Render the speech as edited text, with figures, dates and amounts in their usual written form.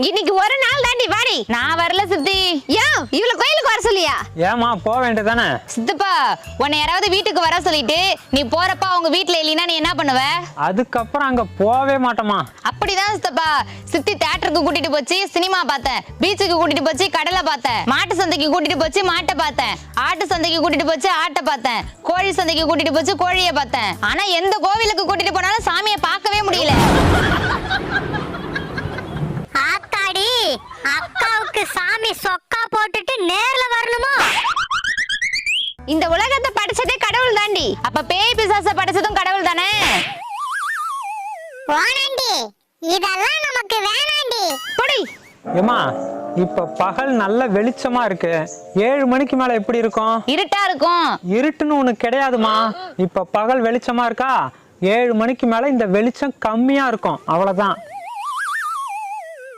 இன்னைக்கு ஒரு நாள் தாண்டி வாடி. நான் வரல சித்தி. ஏன் இவள கோயிலுக்கு வர சொல்லியா? ஏமா போக வேண்டியதானே? சித்தப்பா உன்னை யாராவது வீட்டுக்கு வர சொல்லிட்டு நீ போறப்ப அவங்க வீட்டுல இல்லைன்னா நீ என்ன பண்ணுவ? அதுக்கப்புறம் அங்க போவே மாட்டோமா? அப்படிதான் சித்தப்பா. சித்தி தியேட்டருக்கு கூட்டிட்டு போச்சு, சினிமா பார்த்தேன். பீச்சுக்கு கூட்டிட்டு போச்சு, கடலை பார்த்தேன். மாட்டு சந்தைக்கு கூட்டிட்டு போச்சு, மாட்டை பார்த்தேன். ஆட்டு சந்தைக்கு கூட்டிட்டு போச்சு, ஆட்டை பார்த்தேன். கோழி சந்தைக்கு கூட்டிட்டு போச்சு, கோழியை பார்த்தேன். ஆனா எந்த கோவிலுக்கு கூட்டிட்டு போனாலும் சாமியை பார்க்கவே முடியல. ஆத்தாடி, அக்காவுக்கு சாமி சொக்கா போட்டுட்டு நேர்ல வரணுமா? இந்த உலகத்தை படைச்சதே கடவுள் தாண்டி. அப்ப பேய் பிசாச படைச்சதும் கடவுள் தானே? வாணாண்டி, இதெல்லாம் நமக்கு வேணாண்டி. போடி. ஏமா இப்ப பகல் நல்ல வெளிச்சமா இருக்கு. 7 மணிக்கு மேல எப்படி இருக்கும்? இருட்டா இருக்கும். இருட்டுன்னு ஒண்ணு கிடையாதுமா. இப்ப பகல் வெளிச்சமா இருக்கா, 7 மணிக்கு மேல இந்த வெளிச்சம் கம்மியா இருக்கும், அவ்வளவுதான்.